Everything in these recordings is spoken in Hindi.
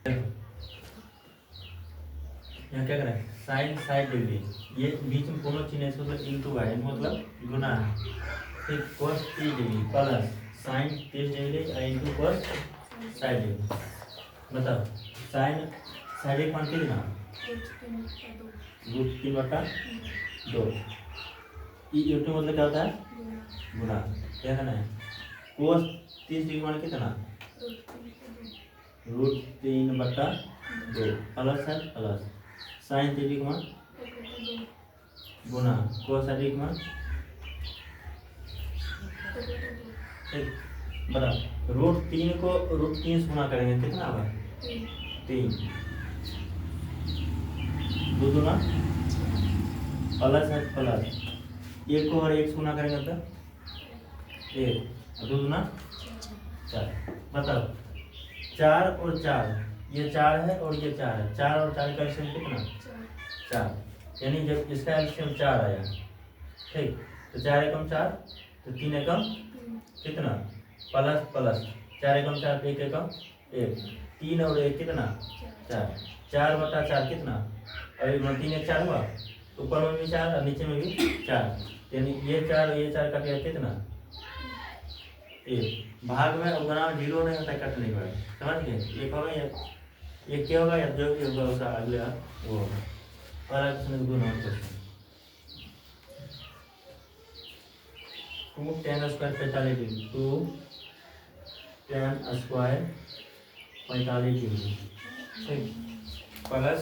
यहाँ क्या करें, साइन 60 डिग्री, ये बीच में कोनो चिन्ह है मतलब इंटू है, मतलब गुना है। फिर cos 30 degree plus sign 30 degree into cos 60 degree. बताओ साइन 60 मान कितना, √3/2। ये मतलब क्या होता है, गुना। क्या करना है, cos 30 डिग्री मान कितना, √3/2 प्लस है प्लस साइन 30 मान गुना cos 60 मान। ठीक, बताओ √3 को √3 से गुना करेंगे कितना होगा, 3 2 दूना प्लस है प्लस, एक को और एक से गुना करेंगे तो 1, 2 दूना 4। बताओ 4 और 4, ये 4 है और ये 4 है, 4 और 4 का एलसीएम कितना, 4। यानी जब इसका एलसीएम 4 आया, ठीक, तो 4 एकम 4 तो 3 एकम कितना, प्लस प्लस 4 एकम 4 1 एकम 1, 3 और 1 कितना 4, 4/4 कितना, और 3 1 4 हुआ, ऊपर में भी 4 और नीचे में भी 4, यानी ये 4 और ये 4 का कितना 1। भाग में गुणा में 0 नहीं होता है, कट नहीं पड़ेगा, समझ गए। एक होगा या एक क्या होगा या जो भी होगा उसका अगले वो होगा। और क्वेश्चन गुना question 2 tan square 45 degree, 2 tan square 45 degree, ठीक, plus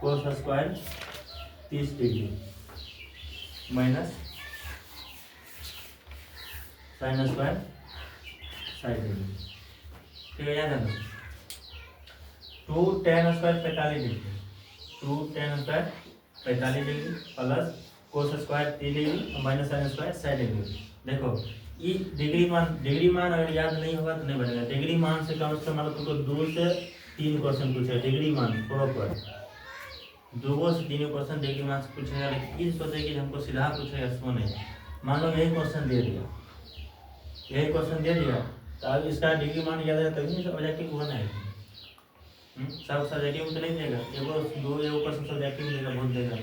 cos square 30 degree minus sine square 60 degree. ठीक है, याद है ना, 2 tan square 45 degree, 2 tan square 45 degree plus cos square 30 degree minus sine square 60 degree. देखो ये डिग्री मान अगर याद नहीं होगा तो नहीं बनेगा। डिग्री मान से कम मतलब तुमको 2 से 3 क्वेश्चन पूछेगा डिग्री मान प्रॉपर, 2 से 3 क्वेश्चन डिग्री मान से पूछेगा। लेकिन ये सोचे कि हमको सीधा पूछेगा, इसको नहीं। मान लो यही क्वेश्चन दे दिया, यही क्वेश्चन दे दिया, तो अब इसका डिग्री मान याद है तभी ऑब्जेक्टिव बनाएगा। सब सब्जेक्टिव में तो नहीं देगा, एगो क्वेश्चन सब्जेक्टिव में देगा, बहुत देगा।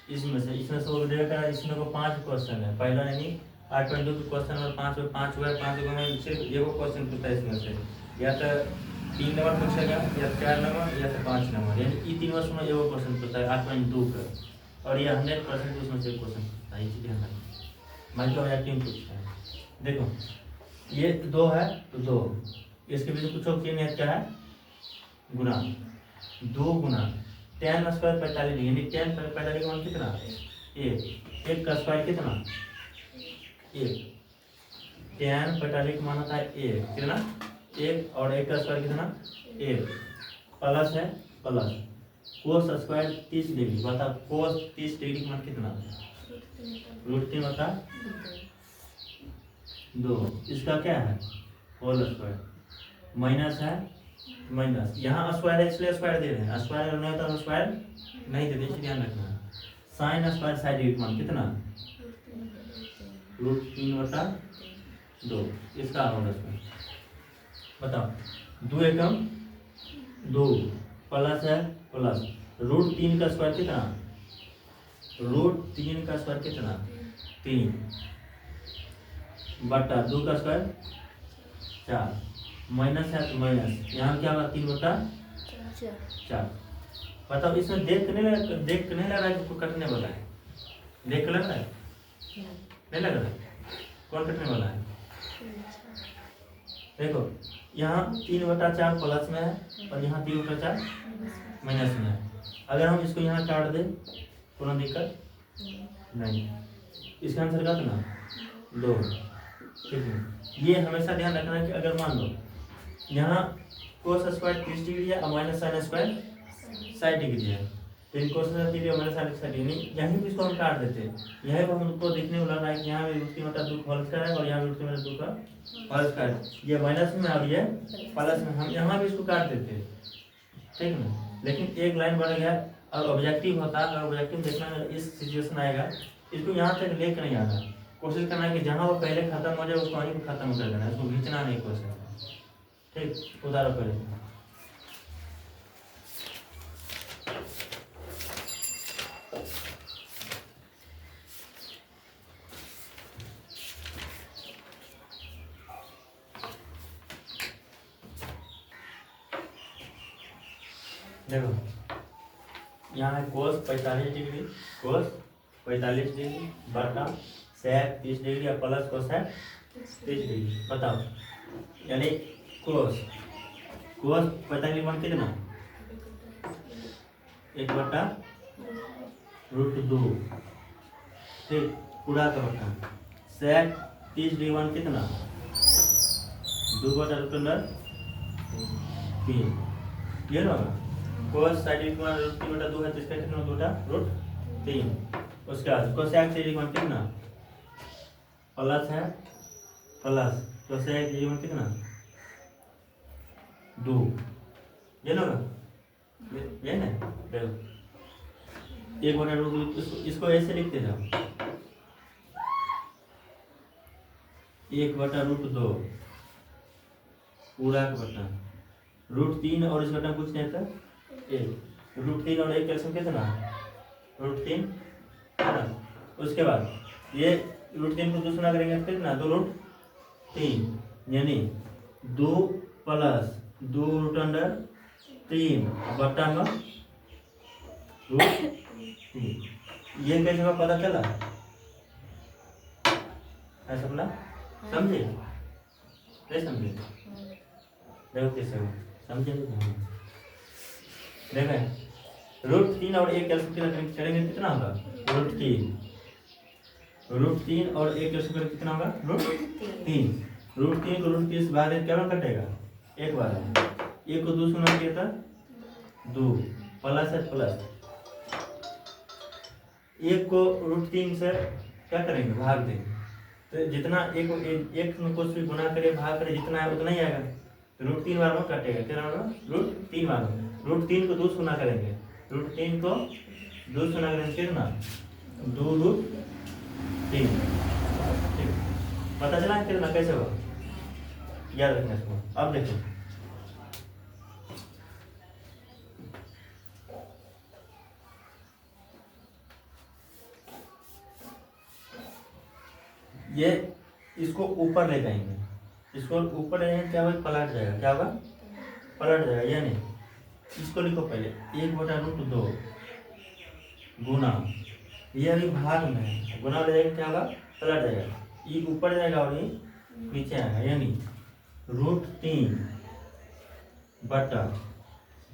इसमें से वो देगा, इसमें को 5 क्वेश्चन है, पहला यानी 8.2 क्वेश्चन और 5 हुआ, 5 में सिर्फ एगो क्वेश्चन पूछता है इसमें से, या तो 3 नंबर पूछेगा या 4 नंबर या तो 5 नंबर, यानी ये 3 वर्ष में एगो क्वेश्चन पूछता है 8.2 का, और ये 100% उसमें से क्वेश्चन पूछता है। इसी ध्यान रखना, मान लो ऑब्जेक्टिव पूछता है। देखो ये 2 है तो 2, इसके बीच कुछ चिन्ह क्या है, गुना, 2 गुना tan स्क्वायर 45 यानी tan 45 का मान कितना, 1 का स्क्वायर कितना 1, tan 45 का मान होता है 1 कितना 1, और 1 का स्क्वायर कितना 1, प्लस है प्लस cos स्क्वायर 30 डिग्री। बता cos 30 डिग्री का मान कितना, √3/2। इसका क्या है, होल स्क्वायर, माइनस है माइनस, यहाँ स्क्वायर है इसलिए स्क्वायर दे रहे हैं, स्क्वायर नहीं होता तो स्क्वायर नहीं देते, इसे ध्यान रखना है। साइन स्क्वायर 60 डिग्री मान कितना, √3/2, इसका होल स्क्वायर। बताओ 2 एकम 2 प्लस है प्लस √3 का स्क्वायर कितना, √3 का स्क्वायर कितना 3 बटा 2 का स्क्वायर 4, माइनस है तो माइनस, यहाँ क्या होगा 3/4। बताओ इसमें देख नहीं लग रहा है कि कटने वाला है, देख लग रहा है, नहीं लग रहा है, कौन कटने वाला है। देखो यहाँ 3/4 प्लस में है और यहाँ 3/4 माइनस में है। अगर हम इसको यहाँ काट दें कोई दिक्कत नहीं, इसका आंसर का ना 2। ठीक है, ये हमेशा ध्यान रखना कि अगर मान लो यहाँ cos स्क्वायर 30 डिग्री है और माइनस साइन स्क्वायर 60 डिग्री है, तो इन cos 30 डिग्री और माइनस साइन 60 डिग्री यहीं भी इसको हम काट देते हैं। यहीं पर हमको देखने को लग रहा है कि यहाँ भी √3/2 होल स्क्वायर है और यहाँ भी √3/2 का होल स्क्वायर, ये माइनस में और ये प्लस में, हम यहाँ भी इसको काट देते हैं, ठीक है ना। लेकिन एक लाइन बढ़ गया और ऑब्जेक्टिव होता है, अगर ऑब्जेक्टिव देखना इस सिचुएशन आएगा, इसको यहाँ तक लेकर नहीं आना, कोशिश करना है कि जहाँ वो पहले खत्म हो जाए उसको वहीं पर खत्म कर देना, इसको खींचना नहीं कोशिश, ठीक, उतारो पहले। देखो यहाँ है कोस 45 डिग्री, कोस 45 डिग्री बटा सेक 30 डिग्री और प्लस कोसेक 30 डिग्री। बताओ, यानी कोस 45 मान कितना 1/√2, ठीक, पूरा का बटा सेक 30 डिग्री मान कितना 2/√3, ये ना कोस साइड मान √3/2 है तो इसका कितना 2/√3। उसके बाद कोसेक 30 मान कितना प्लस है, प्लस कोसेक 30 मान कितना 2, ये ना ये ना। देखो 1/√2, इसको ऐसे लिखते जाओ 1/√2 पूरा का बटा √3 और इस बटा कुछ नहीं था 1, √3 और 1 कैल्शियम कितना √3 है ना। उसके बाद ये √3 को दूसरा करेंगे तो कितना 2√3, यानी 2 प्लस 2√3 बटा में √3। ये कैसे का पता चला ऐसा बोला, समझे नहीं समझे? देखो कैसे हो समझे। देखें √3 और 1 कैल्शियम करेंगे कितना होगा √3 और 1 कैल्शियम कितना होगा √3 को √3 से बाहर क्या कटेगा 1 बार, 1 को 2 सुना किया था 2 प्लस है प्लस 1 को √3 से क्या करेंगे भाग देंगे, तो जितना एक में कुछ भी गुना करे भाग करे जितना है उतना ही आएगा, √3 बार में कटेगा कितना होगा √3 बार में। √3 को 2 गुना करेंगे, √3 को 2 गुना करेंगे कितना 2√3, ठीक, पता चला कितना कैसे होगा, याद रखना इसको। अब देखो ये इसको ऊपर ले जाएंगे, इसको ऊपर ले जाएंगे क्या होगा पलट जाएगा, क्या होगा पलट जाएगा, यानी इसको लिखो पहले 1/√2 गुना, ये अभी भाग में है, गुना ले जाएगा क्या होगा पलट जाएगा, ये ऊपर जाएगा और ये नीचे आएगा, यानी √3 बटा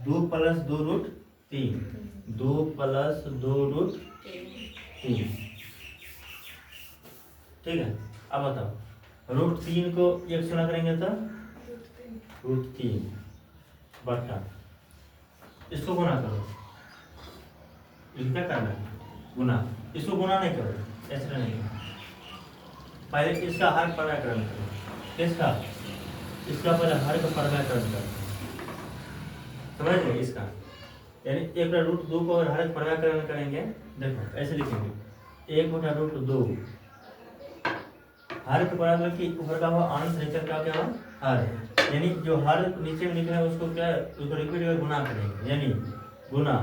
2 प्लस 2√3, 2 प्लस 2√3, ठीक है। अब बताओ √3 को 1 से गुना करेंगे तो √3 बटा इसको गुना करो, क्या करना है गुना, इसको गुना नहीं करो ऐसा नहीं, पहले इसका हर पर्याकरण करो, किसका इसका पहले हर का पर्याकरण करो, समझ गए इसका, यानी 1/√2 को अगर हर पर्याकरण करेंगे, देखो ऐसे लिखेंगे 1/√2 हर के बराबर की ऊपर का हुआ अंश नीचे का क्या हुआ हर, यानी जो हर नीचे में लिखा है उसको क्या उसको रिपीट करके गुना करेंगे, यानी गुना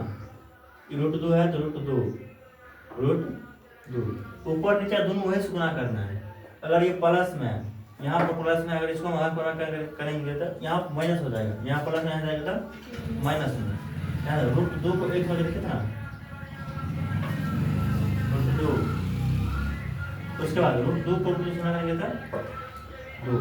√2 है तो √2 ऊपर नीचे दोनों वही से गुना करना है। अगर ये प्लस में है यहाँ पर प्लस में, अगर इसको हम हर गुना करेंगे तो यहाँ माइनस हो जाएगा, यहाँ प्लस में जाएगा तो माइनस में, √2 को 1 से कितना √2, उसके बाद √2 को √2 से गुना करेंगे तो 2,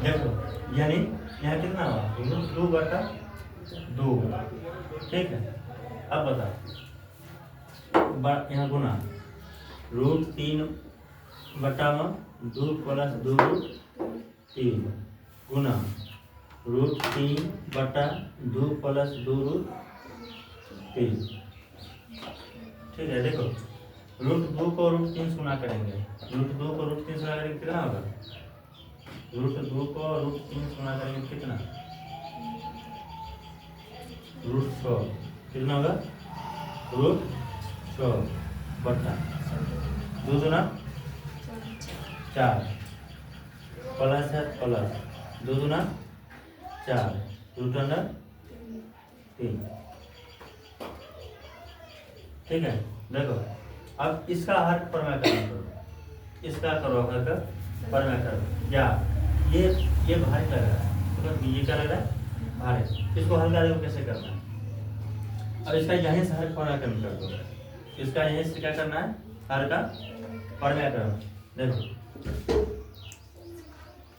देखो यानी यहाँ कितना हुआ √2/2, ठीक है। अब बताओ यहाँ गुना √3 बटा 2 प्लस 2√3 गुना √3 बटा 2 प्लस 2√3, ठीक है। देखो √2 को √3 से गुना करेंगे, √2 को √3 से गुना करेंगे कितना होगा, √2 को √3 से गुना करेंगे कितना √100, कितना होगा √100 बटा दो दूना 4 प्लस है प्लस, दो दूना 4 रूट अंडर 3। ठीक है, देखो अब इसका हर परमेकरण करो, इसका करो हर का परमेकरण। या ये भारी लग रहा है, तो ये क्या लग रहा है भारी, इसको हल्का देखो कैसे करना है। अब इसका यहीं से हर परमेकरण कर दो, इसका यहीं से क्या करना है हर का परमेकरण। देखो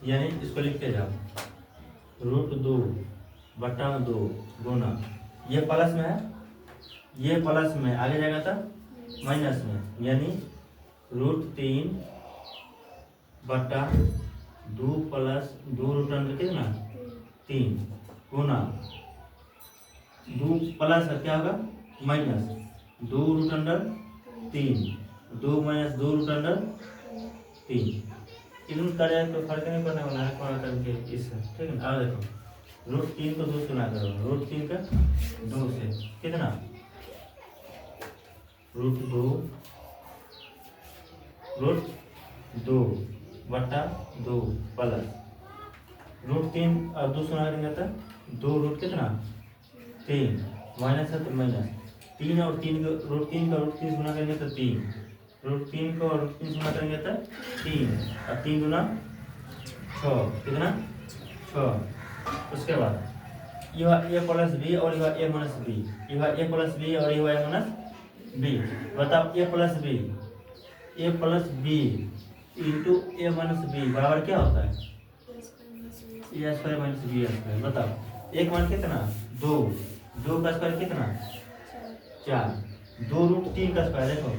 यानी इसको लिखते जाओ रूट 2 बटा 2 गुना, ये प्लस में है, ये प्लस में आगे जाएगा तो माइनस में, यानी रूट 3 बटा 2 प्लस 2 रूट अंडर कितना 3 गुना 2 प्लस क्या होगा minus 2 root under 3, 2 minus 2 root under 3। इधर करे तो फर्क नहीं पड़ने वाला है कौन करके इस, ठीक है। अब देखो रूट 3 को 2 से गुना करो, रूट 3 का 2 से कितना रूट 2 बटा 2 प्लस रूट 3 और 2 से गुना करेंगे तो 2 रूट कितना 3 माइनस है तो माइनस 3 और 3 का रूट 3 से गुना करेंगे तो 3, रूट 3 को रूट 3 से गुना करेंगे तो 3 और 3 गुना 6 कितना 6। उसके बाद यह ए प्लस बी और यह ए माइनस बी, यह ए प्लस बी और यह ए माइनस बी। बताओ ए प्लस बी इंटू ए माइनस बी बराबर क्या होता है ए स्क्वायर माइनस बी स्क्वायर। बताओ एक मान कितना 2, 2 का स्क्वायर कितना 4, 2 रूट 3 का स्क्वायर देखो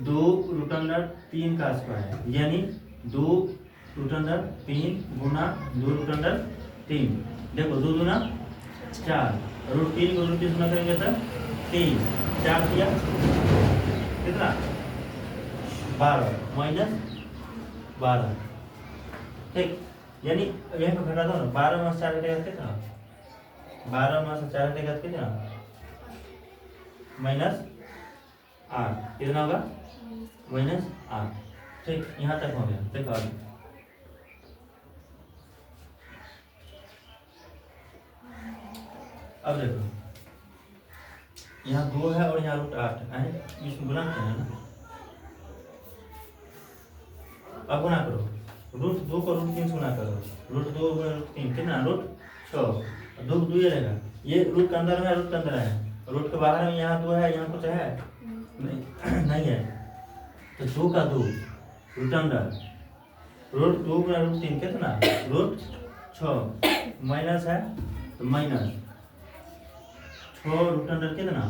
2 रूट अंडर 3 का स्क्वायर, यानी 2 रूट अंडर 3 गुना 2 रूट अंडर 3। देखो 2 दूना 4, रूट 3 को रूट 3 गुना करेंगे तो 3, 4 दिया कितना 12 माइनस 12। ठीक, यानी यहीं पर घटा दो ना, 12 में 4 हटेगा कितना 12 में 4 हटेगा कितना माइनस 8, कितना होगा माइनस 8। ठीक, यहाँ तक हो गया। देखो आगे अब देखो यहाँ 2 है और यहाँ रूट 8 है, इसमें गुना करना है ना। अब गुना करो रूट 2 को रूट 3 से गुना करो, रूट 2 में रूट 3 कितना रूट 6, 2 2 ये रहेगा, ये रूट के अंदर में रूट के अंदर है, रूट के बाहर में यहाँ 2 है, यहाँ कुछ है नहीं है, तो 2 का 2 रूट अंडर रूट 2 में रूट 3 कितना रूट 6 माइनस है तो माइनस 6 रूट अंडर कितना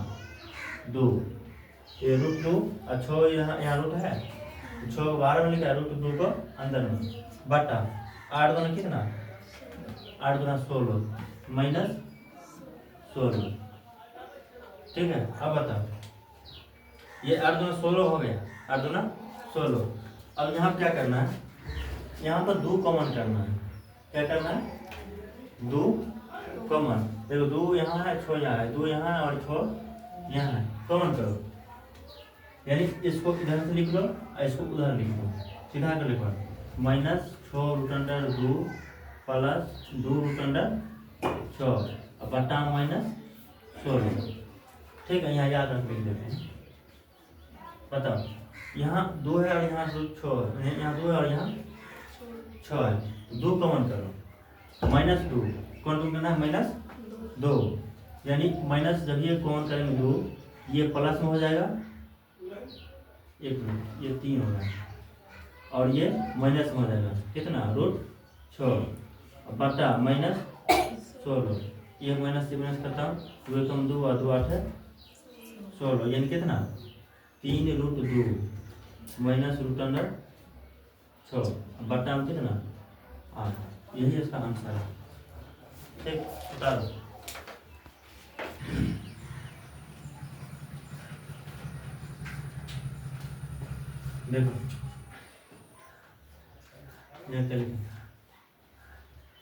2, ये रूट 2 और 6 यहाँ रूट है, 6 बाहर में लिखा है, रूट 2 को अंदर में बटा 8 गुना कितना 8 गुना 16 माइनस 16। ठीक है, अब बताओ ये 8 गुना 16 हो गया, 8 गुना 16। अब यहाँ क्या करना है, यहाँ पर 2 कॉमन करना है। क्या करना है 2 कॉमन, देखो 2 यहाँ है 6 यहाँ है, 2 यहाँ है और 6 यहाँ है, कॉमन करो, यानी इसको इधर से लिख लो और इसको उधर लिख लो, सीधा कर लिखो minus 6 root under 2 plus 2 root under 6 और बटा माइनस 16। ठीक है, यहाँ याद रख लिख देते हैं। बताओ यहाँ 2 है और यहाँ 6 है, यहाँ 2 है और यहाँ 6 है, 2 कॉमन करो माइनस 2 कौन कौन करना है माइनस 2, यानी माइनस जब ये कॉमन करेंगे 2 ये प्लस में हो जाएगा, एक मिनट ये 3 होगा और ये माइनस में हो जाएगा कितना रूट 6 बटा माइनस 16, ये माइनस से माइनस करता हूँ 2 कम 2 और 2 8 है 16, यानी कितना 3 रूट 2 माइनस रूट अंडर 6 बटा में कितना 8, यही इसका आंसर है। ठीक, बता दो देखो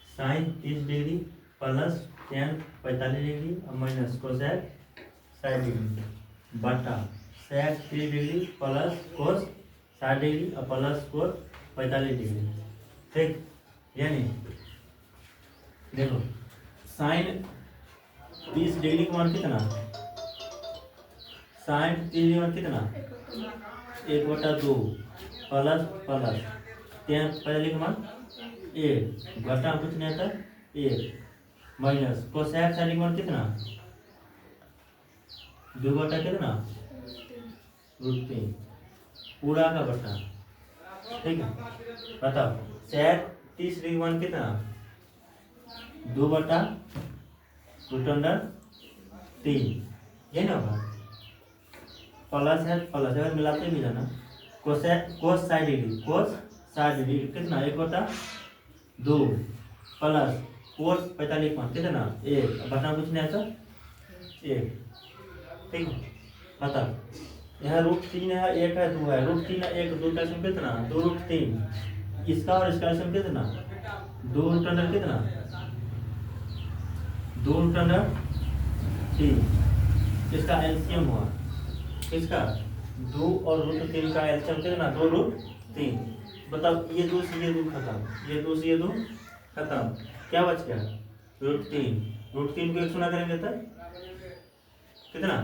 sine 30 degree plus tan 45 degree और माइनस कोसेक 60 डिग्री बटा sec 30 degree plus cos 60 degree और प्लस कोण 45 डिग्री। ठीक, यानी देखो साइन 30 डिग्री का मान कितना, साइन 30 डिग्री का मान कितना 1/2 प्लस प्लस 45 का मान 1 घटा कुछ नहीं आता 1 माइनस कोसेक 60 का मान कितना 2 कितना √3 पूरा का बटा। ठीक है, बताओ सेक 30 डिग्री मान कितना 2/√3 ये ना होगा, प्लस है प्लस अगर मिलाते भी जाना कोस 60 डिग्री कितना 1/2 प्लस कोस 45 मान कितना 1 बटा कुछ नहीं आता 1। ठीक है, बता यहाँ √3 है 1 है 2 है √3 है 1 2 का सम कितना 2√3 इसका और इसका सम कितना 2√3 कितना 2√3 इसका एलसीएम हुआ इसका 2 और √3 का एलसीएम कितना 2√3। बताओ ये 2 से ये 2 खत्म, ये 2 से ये 2 खत्म, क्या बच गया √3 को 1 गुना करेंगे तो कितना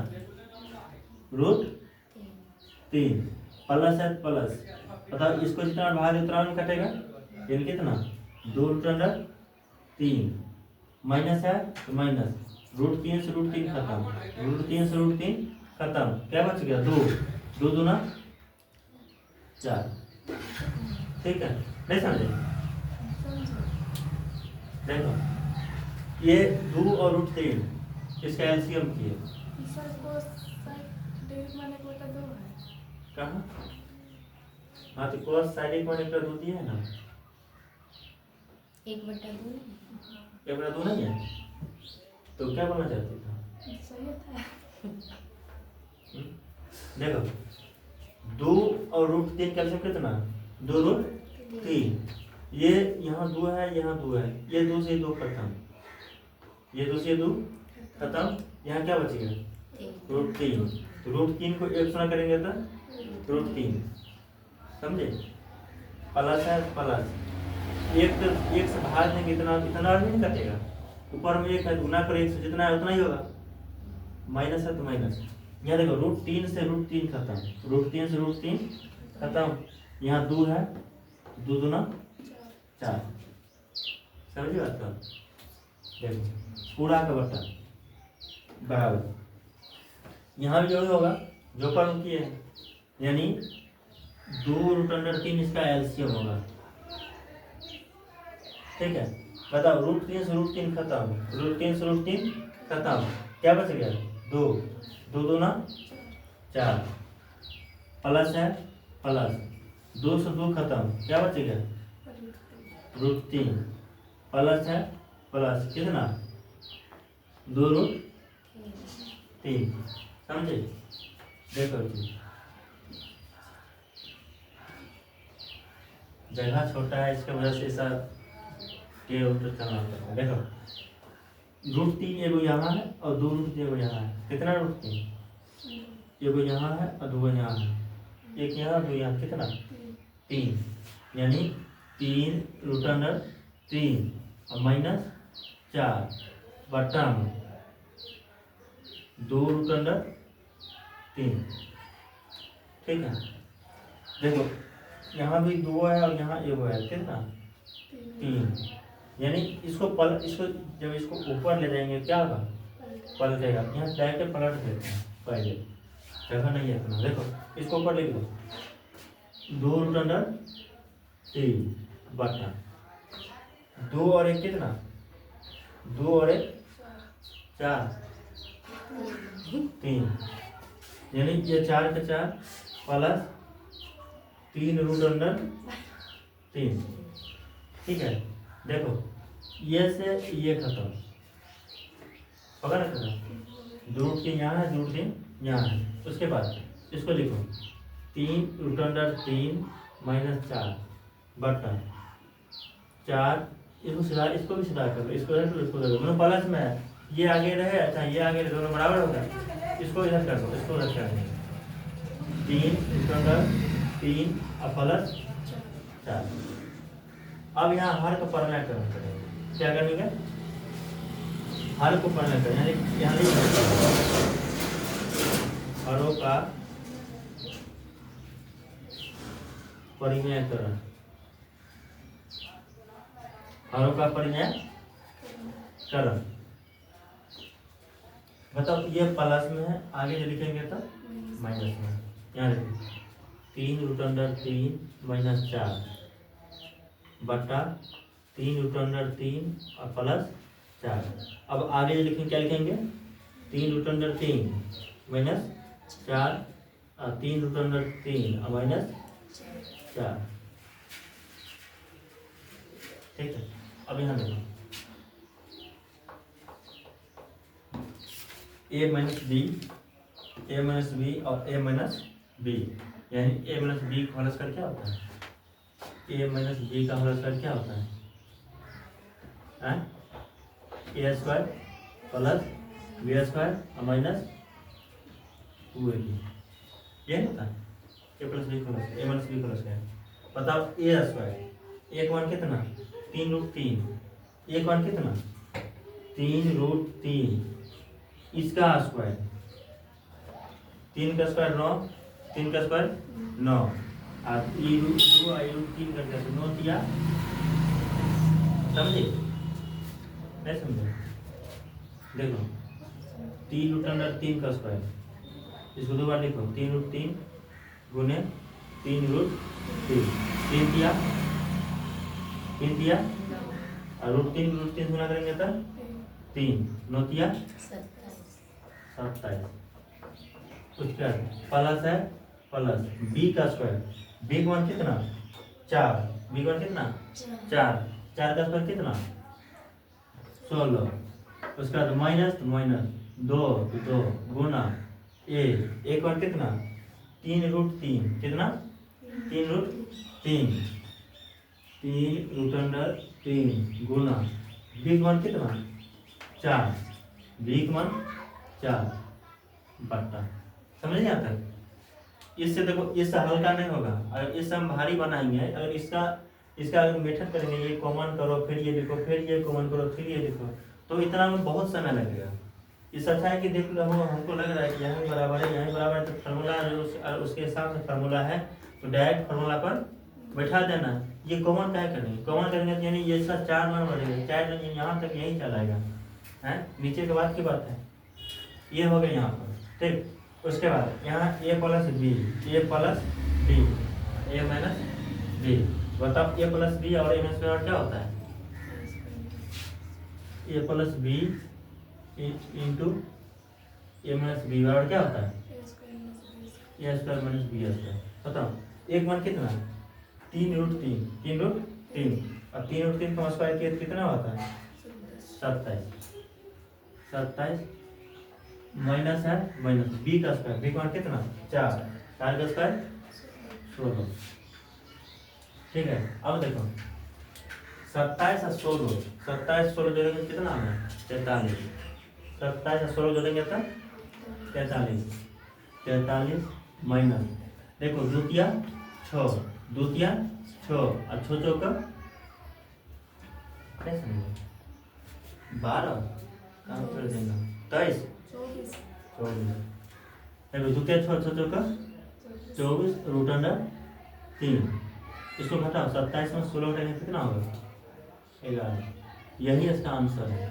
√3 प्लस है प्लस। बताओ इसको जितना भाग उतना में कटेगा यानी कितना 2√3 माइनस है तो माइनस √3 से √3 खत्म, √3 से √3 खत्म, क्या बच गया 2 दूना 4। ठीक है, नहीं समझे, देखो ये 2 और √3 इसका एलसीएम किए कहाँ, हाँ तो कोस 60 मान 1/2 दिया है ना 1/2 नहीं है तो क्या बोलना चाहते था देखो 2 और √3 कैल्शियम कितना 2√3 ये यहाँ 2 है यहाँ 2 है ये 2 से 2 खत्म, ये 2 से 2 खत्म, यहाँ क्या बचेगा √3 तो √3 को 1 गुना करेंगे तो √3 समझे, प्लस है प्लस एक से भाग देंगे इतना नहीं कटेगा, ऊपर में 1 है गुना कर 1 से जितना है उतना ही होगा, माइनस है तो माइनस। यहाँ देखो √3 से √3 खत्म, √3 से √3 खत्म, यहाँ 2 है 2 दूना 4। समझिए बात का, देखो पूरा का बटा बराबर यहाँ भी जो होगा जो पर उनकी है यानी 2√3 इसका एलसीएम होगा। ठीक है, बताओ √3 से √3 खत्म, √3 से √3 खत्म, क्या बच गया 2 दूना 4 प्लस है प्लस 2 से 2 खत्म, क्या बच गया √3 प्लस है प्लस कितना 2√3। समझे, देखो जगह छोटा है इसके वजह से ऐसा के उल्टा चलना पड़ता है। देखो √3 एगो यहाँ है और 2 एगो यहाँ है, कितना √3 एगो यहाँ है और 2 यहाँ है, एक यहाँ 2 यहाँ, कितना 3 यानी 3√3 और माइनस 4 बटा में 2√3। ठीक है, देखो यहाँ भी 2 है और यहाँ एगो है, कितना 3 यानी इसको जब इसको ऊपर ले जाएंगे क्या होगा पलटेगा, यहाँ डायरेक्ट पलट देते हैं पहले, जगह नहीं है इतना। देखो इसको ऊपर लिख दो 2√3 बटा 2 और 1 कितना 2 और 1 4 3 यानी ये 4 का 4 प्लस 3√3। ठीक है, देखो ये से ये खत्म पकड़ रखना, 2√3 यहाँ है 2√3 यहाँ है, उसके बाद इसको लिखो 3√3 माइनस 4 बटा 4, इसको भी सीधा करो, इसको दोनों प्लस में है, ये आगे रहे, अच्छा ये आगे रहे, दोनों बराबर होगा, इसको इधर कर दो, इसको इधर कर दो 3√3 3 और प्लस 4। अब यहाँ हर का परिणामकरण करेंगे। क्या करेंगे? हर को परिणाम करें, यहाँ हरों का परिमेयकरण, हरों का परिमेयकरण। मतलब ये प्लस में है, आगे जो लिखेंगे तो माइनस में। यहाँ देखिए 3√3 माइनस 4 बटा 3√3 और प्लस 4। अब आगे जो लिखेंगे क्या लिखेंगे? 3√3 माइनस 4 और 3√3 और माइनस 4। ठीक है। अब यहाँ देखो a माइनस बी और a माइनस बी, यानी a माइनस बी का होल स्क्वायर क्या होता है? a माइनस बी का होल स्क्वायर क्या होता है? a square plus B square और माइनस 2ab, ये होता है a plus B plus a minus B plus है। बताओ a स्क्वायर, एक मान कितना? 3√3, एक मान कितना? 3√3, इसका स्क्वायर 3 का स्क्वायर 9, 3 का स्क्वायर 9 और 2√3 करके 9 दिया। समझे? नहीं समझे? देखो 3√3 का स्क्वायर, इसको दो बार लिखो, 3√3 गुने 3√3, 3 दिया और √3 गुना करेंगे तो 3, 9 दिया 27। उसके बाद प्लस है, प्लस बी का स्क्वायर, बी का मान कितना? 4, बी का मान कितना? 4, 4 का स्क्वायर कितना? 16। उसके बाद माइनस 2 गुना एक मान कितना? 3√3, कितना? 3√3, 3√3 गुना बी का मान कितना? 4, बी का मान 4 बट्टा। समझ नहीं आता? इससे देखो, इससे हल्का नहीं होगा। अगर इससे हम भारी बनाएंगे, अगर इसका अगर मेथड करेंगे, ये कॉमन करो फिर ये लिखो, फिर ये कॉमन करो फिर ये लिखो, तो इतना में बहुत समय लगेगा। इससे अच्छा है कि देखो हमको लग रहा है कि यहाँ बराबर है, यहाँ बराबर है, तो फार्मूला उसके हिसाब से फार्मूला है, तो डायरेक्ट फार्मूला पर बैठा देना। ये कॉमन क्या करेंगे? कॉमन करेंगे तो यानी ये सब 4 मान बढ़ेगा, 4 यहाँ तक यही चलाएगा है, नीचे के बाद की बात है। ये हो गया यहाँ पर, ठीक। उसके बाद यहाँ a plus B, a minus B. बताओ a प्लस बी और a माइनस बी और क्या होता है? a plus B into a minus B और क्या होता है? a square minus B square. बताओ एक मान कितना? 3√3 और 3√3 का स्क्वायर किया कितना होता है? 27 माइनस है, माइनस बी का स्क्वायर, बी का कितना? 4 का स्क्वायर 16। ठीक है। अब देखो 27 और 16, 27 16 जोड़ेंगे कितना आना है? 43। 27 और 16 जोड़ेंगे तो 43 माइनस, देखो द्वितीया 6 और 6 चौका 12 काम कर देना 23 24। देखो द्वितीया 6 चौका 24 √3। इसको घटाओ, 27 में 16 घटाएंगे कितना होगा? 11। यही इसका आंसर है।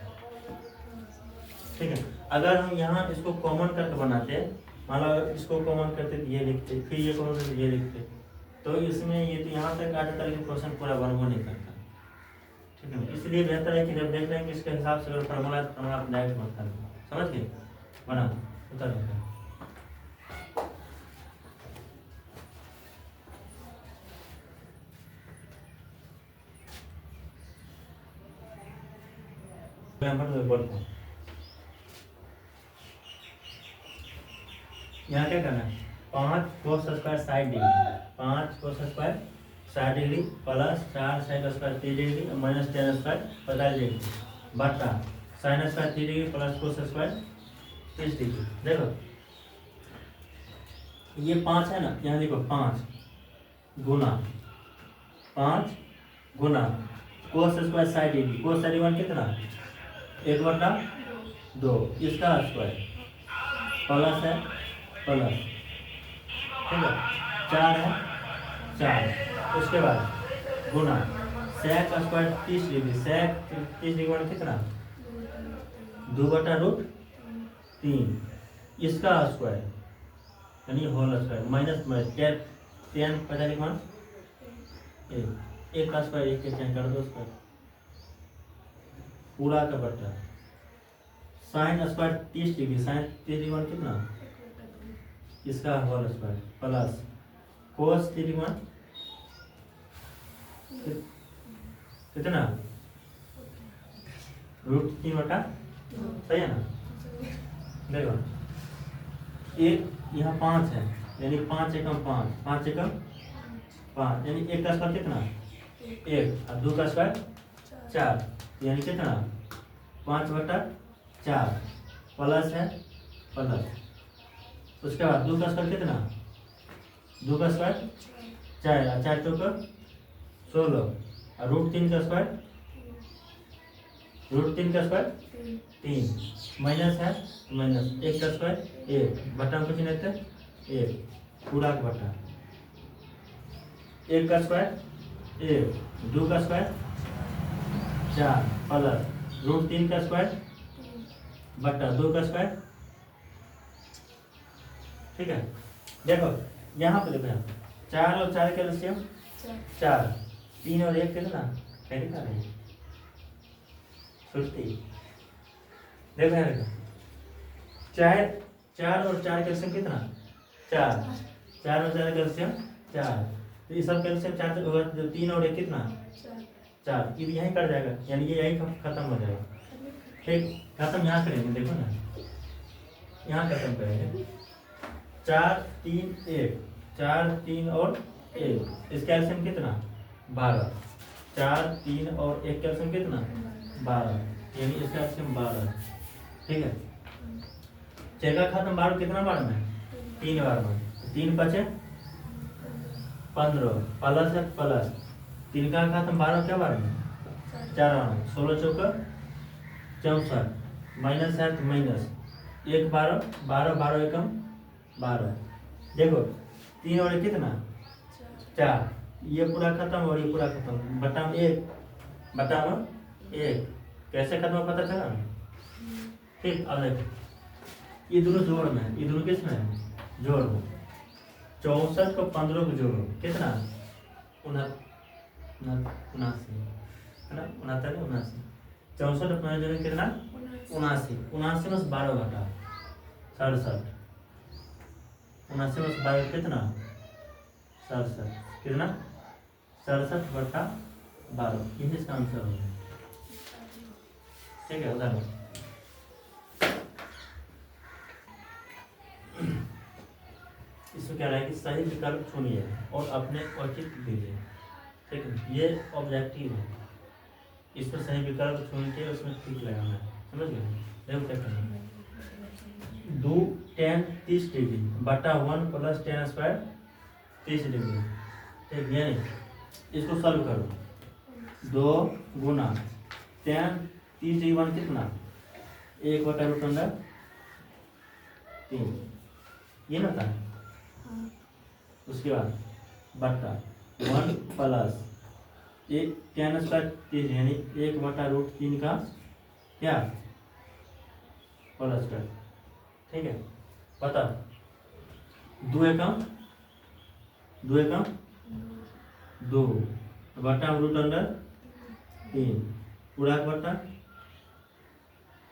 ठीक है। अगर हम यहाँ इसको कॉमन करके बनाते, मान लो इसको कॉमन करते तो ये लिखते, फिर ये कॉमन करते ये लिखते, तो इसमें ये तो यहाँ तक आ जाता, लेकिन क्वेश्चन पूरा बनवा नहीं करता। ठीक है। इसलिए बेहतर है कि जब देख लेंगे इसके हिसाब से अगर फार्मूला है तो फार्मूला आप डायरेक्ट मत कर, समझ गए? बना उतर यहाँ क्या करना है? 5 cos square 60 degree, 5 cos square 60 degree plus 4 sin square 30 degree minus 10 square 45 degree बटा sin square 30 degree plus cos square 30 degree. देखो ये 5 है ना, यहाँ देखो 5 गुना 5 गुना cos square side A B, cos side one कितना 1/2 इसका स्क्वायर प्लस है प्लस, ठीक है 4 है 4, उसके बाद गुना सेक स्क्वायर 30 डिग्री, सेक 30 डिग्री वन कितना 2/√3 इसका स्क्वायर यानी होल स्क्वायर माइनस 10 50 मान एक का स्क्वायर एक के चेंज कर दो स्क्वायर पूरा का बट्टा sine square 30 degree, sine 30 degree one कितना इसका whole square plus cos 30 degree one कितना √3 सही है ना। देखो एक यहाँ 5 है यानी 5 एकम 5, 5 एकम 5 यानी एक का स्क्वायर कितना 1 और 2 का स्क्वायर 4 यानी कितना 5/4 प्लस है प्लस, उसके बाद 2 का स्क्वायर कितना 2 का स्क्वायर 4 और 4 चौका 16 और √3 का स्क्वायर √3 का स्क्वायर 3 माइनस है माइनस 1 का स्क्वायर 1 बटा में कुछ नहीं थे 1 पूरा का बटा 1 का स्क्वायर 1 2 का स्क्वायर 4 प्लस √3 का स्क्वायर बटा 2 का स्क्वायर, ठीक है। देखो यहाँ पे देखो यहाँ 4 और 4 का एलसीएम 4, 3 और 1 कितना कैसे कर रहे हैं सुनती देखो यहाँ देखो 4 और 4 कैल्शियम कितना 4, 4 और 4 कैल्शियम 4, तो ये सब कैल्शियम 4 से होगा जो 3 और 1 कितना 4, ये यहीं कट जाएगा यानी ये यहीं खत्म हो जाएगा, ठीक खत्म यहाँ करेंगे देखो ना यहाँ खत्म करेंगे 4 3 1 4 3 और 1 इस कैल्शियम कितना 12, 4 3 और 1 कैल्शियम कितना 12 यानी इसका कैल्शियम 12, ठीक है। चेका खत्म 12 कितना बार में 3 बार में 3 बचे 15 प्लस है प्लस 3 का खत्म 12 क्या बार में 4 बार में 16 चौका 64 माइनस है तो माइनस 1 12 12 12 एकम 12, देखो 3 और 1 कितना 4, ये पूरा खत्म और ये पूरा खत्म बटा में 1 बटा में 1 कैसे खत्म पता चला, ठीक। अब देखो ये दोनों जोड़ में है, ये दोनों किस में है जोड़ में 64 को 15 को जोड़ो कितना 79 है ना 69 64 और 15 जोड़े कितना 79 में 12 घटा 67 79 में 12 कितना 67 कितना 67/12 यही इसका आंसर होगा, ठीक है। उदाहरण इसमें क्या रहा है कि सही विकल्प चुनिए और अपने औचित्य दीजिए, ठीक है। ये ऑब्जेक्टिव है, इस पर सही विकल्प चुन के उसमें ठीक लगाना है, समझ गए। देखो क्या करना है 2 tan 30 डिग्री बटा 1 + tan स्क्वायर 30 डिग्री, ठीक यानी इसको सॉल्व करो 2 गुना tan 30 डिग्री 1 कितना 1/√3 ये ना था, उसके बाद बट्टा 1 प्लस 1 tan स्क्वायर 30 यानी 1/√3 का क्या होल स्क्वायर, ठीक है। बता 2 एकम 2 बटा √3 पूरा का बट्टा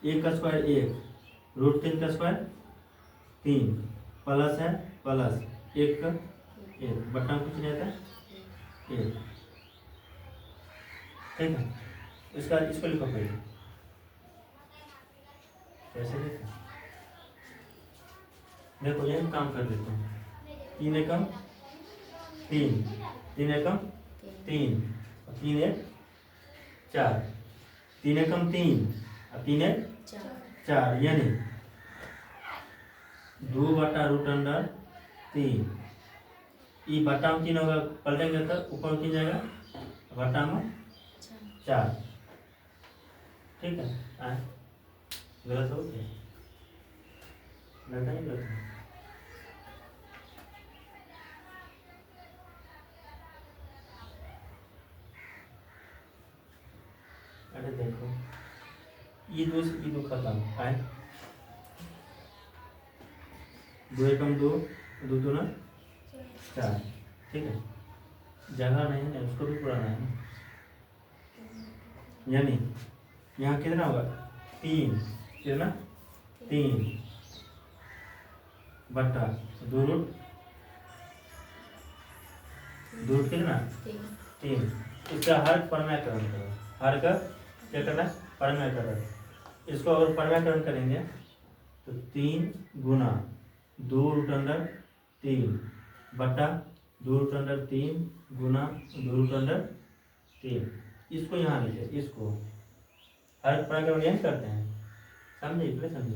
1 का स्क्वायर 1 √3 का स्क्वायर 3 प्लस है प्लस 1 का 1 बट्टा में कुछ नहीं आता 1, ठीक है। इसको लिखो पहले कैसे लिखो, देखो ये काम कर देता हूँ 3 एकम 3 3 एकम 3 और 3 1 4 3 एकम 3 और 3 1 4 यानी 2/√3 ई बट्टा में 3 होगा, पलटेंगे तो ऊपर में 3 जाएगा, बट्टा में 4। ठीक है, आए गलत हो गया, लगता नहीं गलत है। अरे देखो ये दो खत्म, आए 2 एकम 2, 2 दूना 4। ठीक है, जगह नहीं है उसको भी पुराना है ना, यानी यहाँ कितना होगा 3, कितना 3 बट्टा 2 रूट कितना 3। इसका हर परम्यकरण करो, हर का क्या करना है परम्यकरण। इसको अगर परम्यकरण करेंगे तो 3 गुना 2 रूट अंडर 3 बट्टा 2 रूट अंडर 3 गुना 2 रूट अंडर 3। इसको यहाँ लिखे, इसको हर परम्यकरण यही करते हैं, समझे इसलिए समझे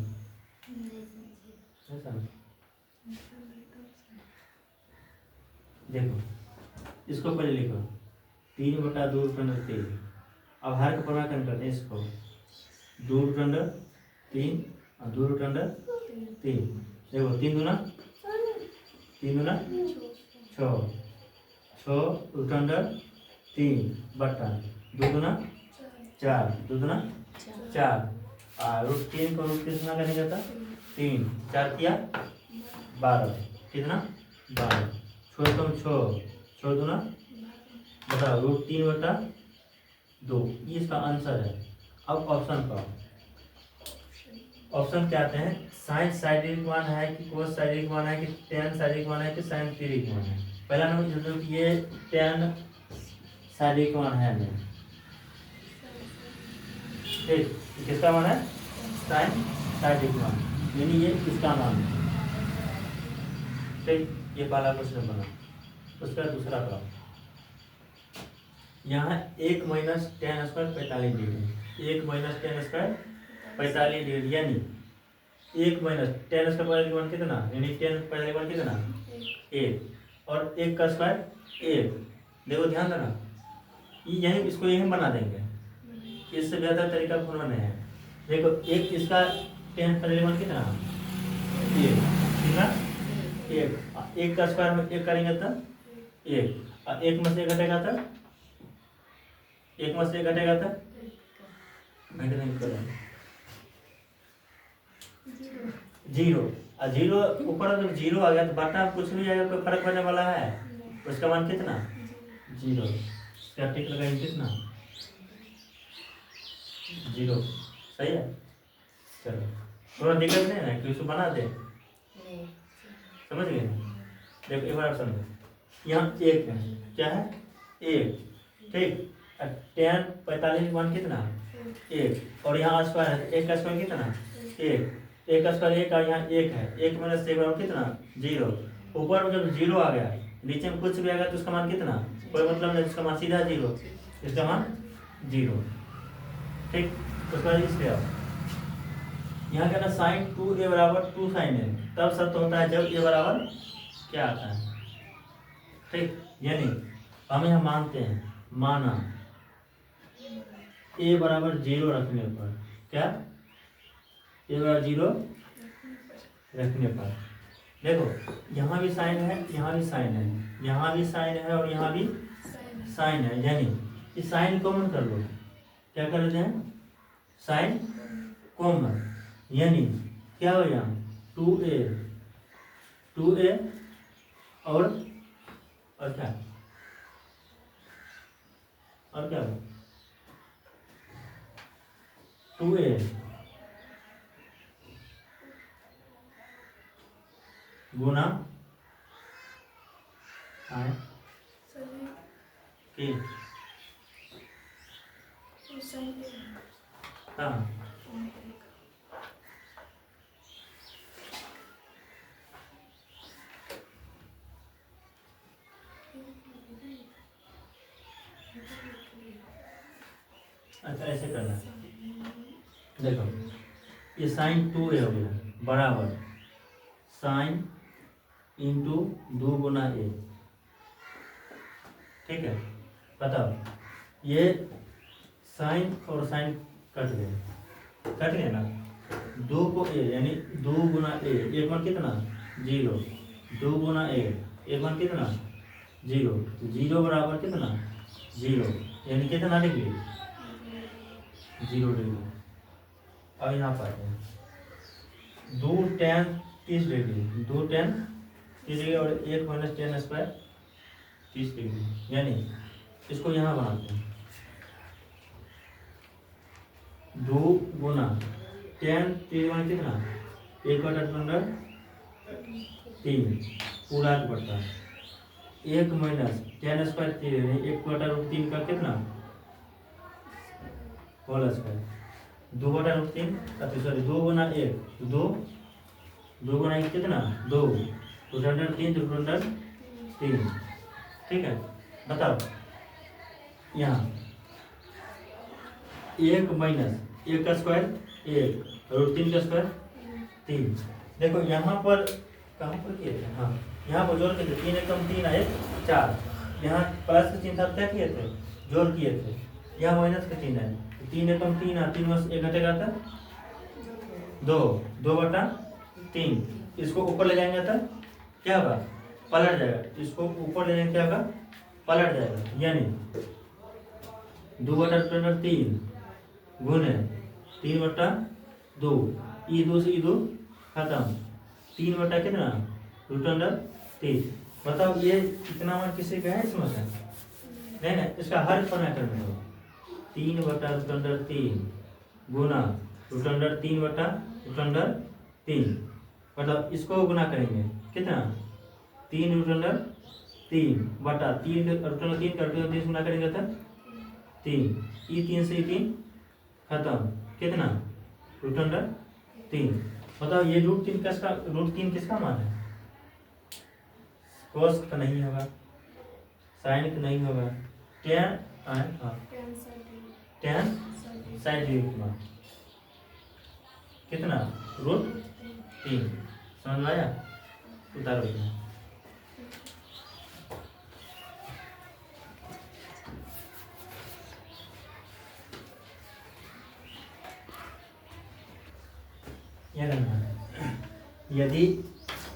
समझे। देखो इसको पहले लिखो 3 बटा 2 रूट अंडर 3। अब हर का परम्यकरण करते हैं, इसको 2 रूट अंडर 3 और 2 रूट अंडर 3। देखो 3 दूना 6, 6 रूट अंडर 3 बट्टा 2 दूना 4, 2 दूना 4 और रूट 3 को रूट कितना करने जाता 3, 4 किया 12, कितना 12, 6 कम 6 दूना बताओ रूट 3 बटा 2, ये इसका आंसर है। अब ऑप्शन पाओ, ऑप्शन क्या आते हैं, साइन साइडिक मान है कि कोस साइडिक मान है कि टेन साइडिक मान है कि साइन साइडिक मान है। पहला नंबर जो कि ये टेन साइडिक मान है नहीं, ठीक किसका मान है साइन साइडिक मान, यानी ये इसका मान है। ठीक, ये पहला क्वेश्चन बना। उसका दूसरा का यहाँ 1 minus ten square 45 degree, 1 minus ten square 45 degree, यानी 1 माइनस टेन स्क्वायर 45 मान कितना, यानी 10 45 मान कितना 1 और 1 का स्क्वायर 1। देखो ध्यान देना, यही इसको यही बना देंगे, इससे बेहतर तरीका खोलना नहीं है। देखो एक इसका 10 45 मान कितना 1, कितना 1 का स्क्वायर में 1 करेंगे तो 1 और 1 में से घटेगा तो 1 में से घटेगा तो घट नहीं करेंगे 0 और 0 ऊपर जब 0 आ गया तो बट्टा कुछ भी जाएगा, कोई फर्क पड़ने वाला है, उसका मान कितना 0, इसका टिक लगाएंगे कितना 0, सही है। चलो थोड़ा दिक्कत नहीं है कि उसको बना दे, समझ गए। देखो एक बार समझो, यहाँ 1 है, क्या है 1, ठीक, 10 45 मान कितना 1 और यहाँ स्क्वायर है, 1 का स्क्वायर कितना 1 का स्क्वायर 1 और यहाँ 1 है, 1 माइनस 1 बराबर कितना 0। ऊपर में जब 0 आ गया, नीचे में कुछ भी आ गया तो उसका मान कितना, कोई मतलब नहीं, उसका मान सीधा 0, इसका मान 0। ठीक, उसके बाद इसलिए आओ, यहाँ कहना साइन 2a बराबर 2 साइन a, तब शर्त होता है जब a बराबर क्या आता है। ठीक, यानी हम यहाँ मानते हैं, माना a बराबर 0 रखने पर, क्या a बराबर 0 रखने पर, देखो यहाँ भी साइन है, यहाँ भी साइन है, यहाँ भी साइन है और यहाँ भी साइन है, यानी इस साइन कॉमन कर लो, क्या कर लेते हैं साइन कॉमन, यानी क्या हो यहाँ 2a और क्या हो 2a गुना हाँ अच्छा ऐसे करना, देखो ये साइन 2a हो गया बराबर साइन इंटू 2 गुना a, ठीक है, बताओ ये साइन और साइन कट गए ना, 2 को ए यानी 2 गुना ए, एक मान कितना 0, 2 गुना ए, एक मान कितना 0, 0 बराबर कितना 0 यानी कितना डिग्री 0 डिग्री। अब यहाँ पर आते हैं 2 tan 30 डिग्री, 2 tan 30 डिग्री और 1 माइनस tan स्क्वायर 30 डिग्री, यानी इसको यहाँ बनाते हैं 2 गुना tan 30 मान कितना 1/3 पूरा बढ़ता है, 1 माइनस tan स्क्वायर 3 यानी 1/3 का कितना होल स्क्वायर, 2/3 सॉरी 2 गुना 1 2, 2 गुना 1 कितना 2, √3 ठीक है। बताओ यहाँ 1 माइनस 1 का स्क्वायर 1, √3 का स्क्वायर 3। देखो यहाँ पर कहाँ पर किए थे, हाँ यहाँ पर जोड़ किए थे, 3 एकम 3 आए 4, यहाँ प्लस का चिन्ह था क्या किए थे जोड़ किए थे, यहाँ माइनस का चिन्ह है, 3 एकम 3 आ 3 में 1 घटेगा था 2, 2/3, इसको ऊपर ले जाएंगे तो क्या होगा पलट जाएगा, इसको ऊपर ले जाएंगे क्या होगा पलट जाएगा, यानी 2/3 गुने 3/2, ई 2 से ई 2 खत्म, 3 कितना √3। बताओ ये कितना मान किसी का है इसमें से नहीं ना, इसका हर फना करना हो 3/√3 गुना √3/√3। मतलब इसको गुना करेंगे कितना 3√3 बटा 3 करके 30 गुना करेंगे तो 3, ई 3 से ई 3 खत्म, कितना √3। बताओ ये √3 किसका मान है, कोस का नहीं होगा, साइन का नहीं होगा, tan साइन डिग्री का मान कितना √3। समझ में आया, उतारो यदि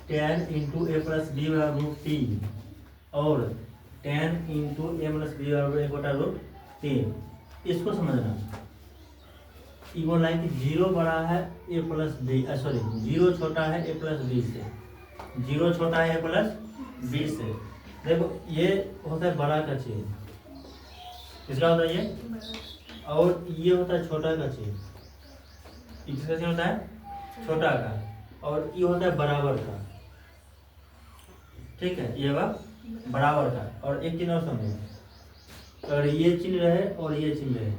tan इंटू ए प्लस बी बराबर √3 और tan इंटू ए प्लस बी बराबर 1/√3, इसको समझना ये बोला है कि 0 बड़ा है ए प्लस बी, सॉरी 0 छोटा है ए प्लस बी से, 0 छोटा है ए प्लस बी से। देखो ये होता है बड़ा का चिन्ह, इसका होता है ये, और ये होता है छोटा का चिन्ह, इसका चिन्ह होता है छोटा का, और ये होता है बराबर का, ठीक है, ये वह बराबर का। और एक चिन्ह और समझो, अगर ये चिन्ह रहे और ये चिन्ह रहे,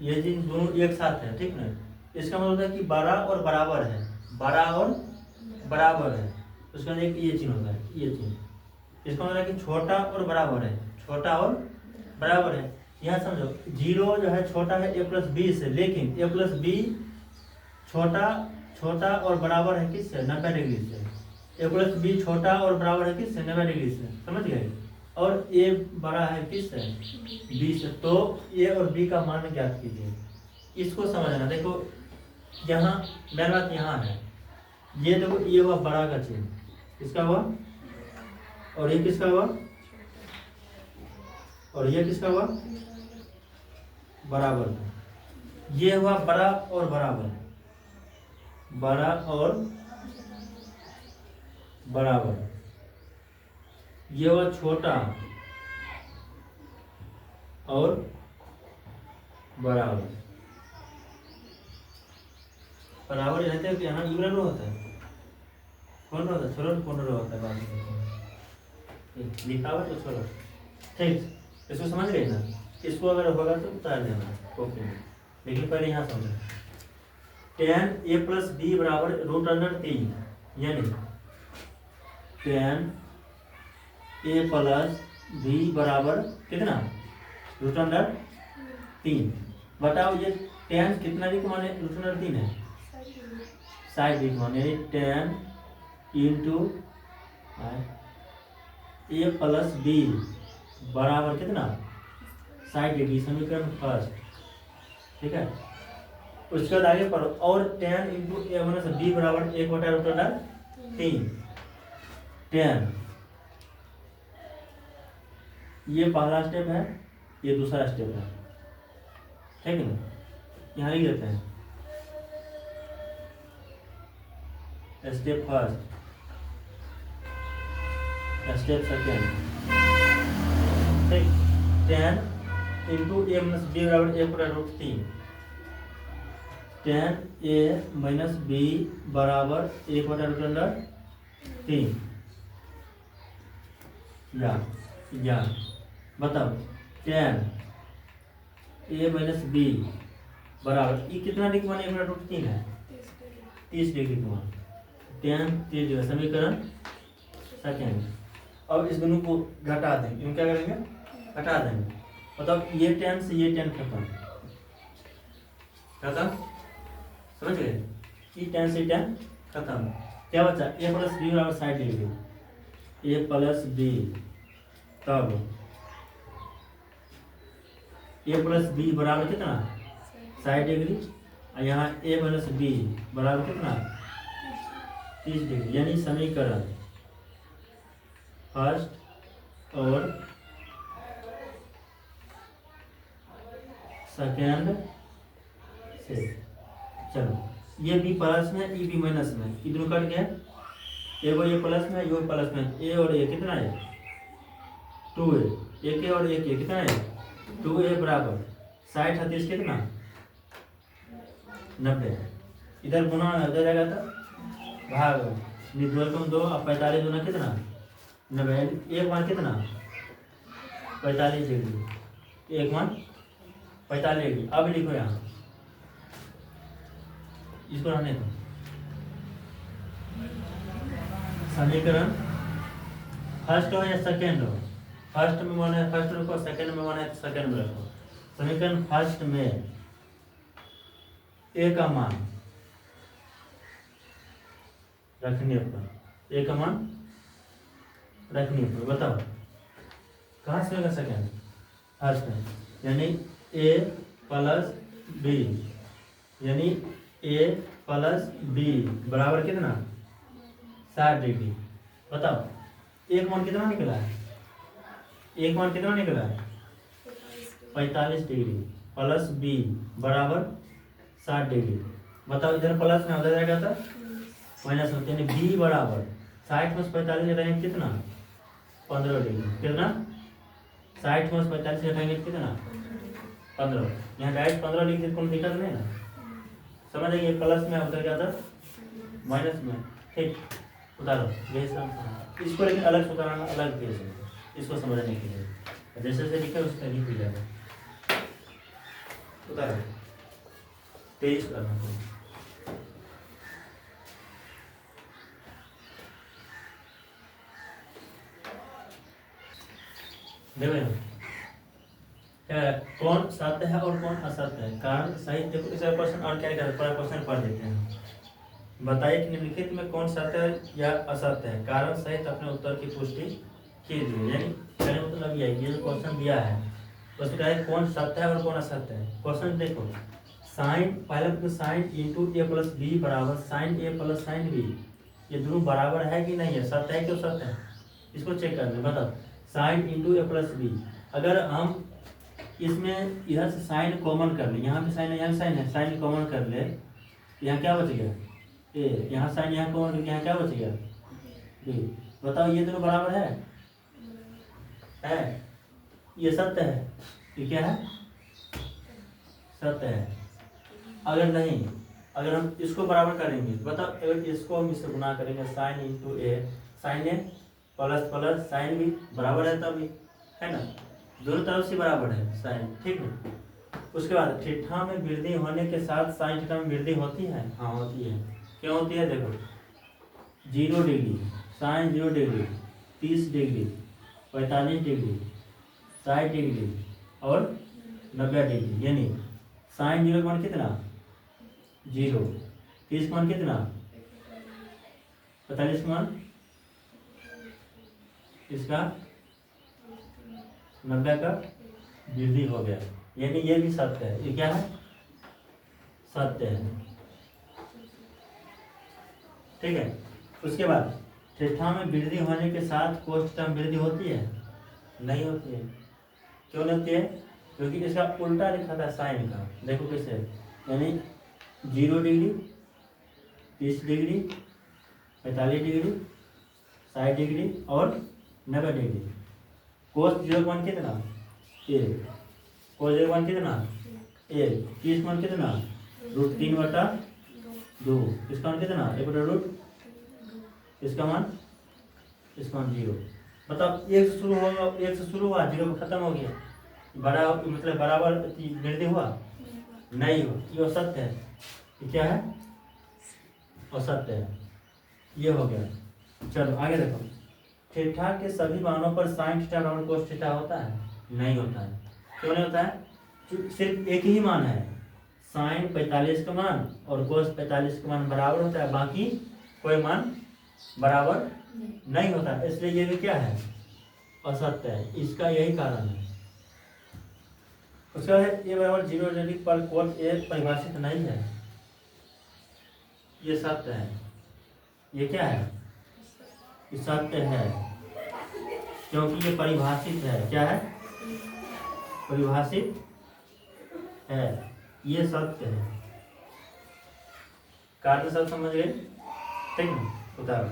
ये चिन्ह दोनों एक साथ है, ठीक ना, इसका मतलब है कि बड़ा और बराबर है, बड़ा और बराबर है, उसका एक ये चिन्ह होता है, ये चिन्ह, इसका मतलब है कि छोटा और बराबर है, छोटा और बराबर है। यहाँ समझो 0 जो है छोटा है ए प्लस बी से, लेकिन ए प्लस बी छोटा और बराबर है किससे 90 डिग्री से, ए प्लस बी छोटा और बराबर है किससे 90 डिग्री से, समझ गए, और ए बड़ा है किससे बी से, तो ए और बी का मान ज्ञात कीजिए, इसको समझना। देखो यहाँ मेन बात यहाँ है, ये देखो ये हुआ बड़ा का चिन्ह, इसका हुआ, और ये किसका हुआ, और ये किसका हुआ बराबर, ये हुआ बड़ा और बराबर, बड़ा और बराबर, ये हुआ छोटा और बराबर, बराबर रहते हैं यहाँ यूरन होता है, कौन होता है छोड़ो, कौन होता है बाद में लिखा हुआ तो छोड़ो, ठीक, इसको समझ गए ना, इसको अगर होगा तो उतार देना ओके में, लेकिन पहले यहाँ समझो tan a प्लस बी बराबर √3, यानी tan a प्लस बी बराबर कितना √3। बताओ ये tan कितना भी माने √3 है, साइड भी माने tan into a plus B बराबर कितना 60°, समीकरण फर्स्ट। ठीक है, उसके बाद आगे पढ़ो, और tan इंटू ए माइनस बी बराबर 1/√3। tan, ये पहला स्टेप है, ये दूसरा स्टेप है, ठीक है ना, यहाँ लिख देते हैं स्टेप फर्स्ट, स्टेप सेकेंड। ठीक, tan इंटू ए माइनस बी बराबर 1/√3। tan ए माइनस बी बराबर 1/√3। या बताओ tan ए माइनस बी बराबर, ये कितना डिग्री मान 1/√3 है, 30° का मान, tan 30°, समीकरण सेकेंड। अब इस दोनों को घटा देंगे, क्यों क्या करेंगे, घटा देंगे। मतलब ये tan से ये tan खत्म, समझ गए, ये tan से tan खत्म, क्या बचा a प्लस बी बराबर 60°, a प्लस बी, तब a प्लस बी बराबर कितना 60°, और यहाँ a माइनस बी बराबर कितना 30°, यानी समीकरण फर्स्ट और सेकेंड से। चलो, ये बी प्लस में, ये बी माइनस में, ये दोनों कट गया, ये प्लस में, ये प्लस में, ए और ए कितना है 2a, एक ए और एक ए कितना है 2a बराबर 60 30 कितना 90, इधर गुना हो जाएगा तो भाग, निर्धल कम 2 और 45 गुना कितना 90, एक मान कितना 45°, एक मान 45°। अब लिखो यहाँ, इसको रहने दो, समीकरण फर्स्ट हो या सेकेंड हो, फर्स्ट में मान है फर्स्ट रखो, सेकेंड में मान है सेकेंड में रखो। समीकरण फर्स्ट में ए का मान रखने पर, ए का मान रखने पर, बताओ कहाँ से होगा सेकेंड, फर्स्ट में, यानी ए प्लस बी, यानी ए प्लस बी बराबर कितना 60°। बताओ एक मान कितना निकला है, एक मान कितना निकला है 45° प्लस बी बराबर 60°। बताओ इधर प्लस में हो जाएगा तो माइनस होते, यानी बी बराबर 60 में 45 घटाएंगे कितना 15°, कितना 60 में 45 घटाएंगे कितना 15, यहाँ डायरेक्ट 15 लिख दे, कोई दिक्कत नहीं ना, समझ आएगी, प्लस में उतर गया था माइनस में। ठीक, उतारो इसको, लेकिन अलग से उतारना, अलग केस है इसको समझने के लिए, जैसे जैसे लिखा उसका लिख जाएगा, उतारो तेज करना। देखो कौन सत्य है और कौन असत्य है, कारण सही, देखो इस क्वेश्चन और क्या करते हैं, क्वेश्चन पढ़ देते हैं। बताइए कि निम्नलिखित में कौन सत्य है या असत्य है, कारण सहित अपने उत्तर की पुष्टि कीजिए। यानी कहने मतलब ये जो क्वेश्चन दिया है उसमें क्या है, कौन सत्य है और कौन असत्य है। क्वेश्चन देखो, साइन, पहले तो साइन इंटू ए प्लस बी बराबर साइन ए प्लस साइन बी, ये दोनों बराबर है कि नहीं है, सत्य है कि असत्य है, इसको चेक कर ले। बताओ साइन इंटू ए प्लस बी, अगर हम इसमें इधर से साइन कॉमन कर ले, यहाँ भी साइन है, यहाँ साइन है, साइन कॉमन कर ले, यहाँ क्या बच गया ए, यहाँ साइन यहाँ कॉमन करके यहाँ क्या बच गया बी। बताओ ये दोनों बराबर है, ये सत्य है, ये क्या है सत्य है। अगर नहीं, अगर हम इसको बराबर करेंगे, बताओ अगर इसको हम इससे गुना करेंगे, साइन इंटू ए, साइन ए प्लस प्लस साइन बी बराबर है तभी, है ना, दोनों तरफ से बराबर है साइन, ठीक है। उसके बाद थीटा में वृद्धि होने के साथ साइन थीटा में वृद्धि होती है, हाँ होती है। क्यों होती है, देखो 0°, साइन 0°, 30°, 45°, 60° और 90°, यानी साइन 0 का मान कितना 0, 30 का मान कितना 45 का मान इसका 90 का वृद्धि हो गया, यानी ये भी सत्य है। ये क्या है? सत्य है। ठीक है। उसके बाद थीटा में वृद्धि होने के साथ कोस थीटा में वृद्धि होती है? नहीं होती है। क्यों नहीं होती है? क्योंकि इसका उल्टा लिखा था साइन का। देखो कैसे, यानी 0 डिग्री, 30 डिग्री, 45 डिग्री, 60 डिग्री और 90 डिग्री। कोस 0 कितना? 1। कोस 0 कितना? 1। 30 मान कितना? √3/2। इसका मान कितना? 1/√। इसका मान 0। मतलब 1 से शुरू होगा, 1 से शुरू हुआ, 0 पे खत्म हो गया। बड़ा मतलब बराबर वृद्धि हुआ? नहीं हो। ये असत्य है। ये क्या है? असत्य है। ये हो गया। चलो आगे देखो। थीटा के सभी मानों पर साइन थीटा बराबर कोस थीटा होता है? नहीं होता है। क्यों नहीं होता है? सिर्फ एक ही मान है, साइन 45 का मान और कोस 45 का मान बराबर होता है, बाकी कोई मान बराबर नहीं होता है। इसलिए ये भी क्या है? असत्य है। इसका यही कारण है। उसका है ए बराबर 0 डिग्री पर कोस ए परिभाषित नहीं है। ये सत्य है। ये क्या है? ये सत्य है, क्योंकि ये परिभाषित है। क्या है? परिभाषित है। ये सत्य है। कार्य सब समझ गए? ठीक है, उतारो।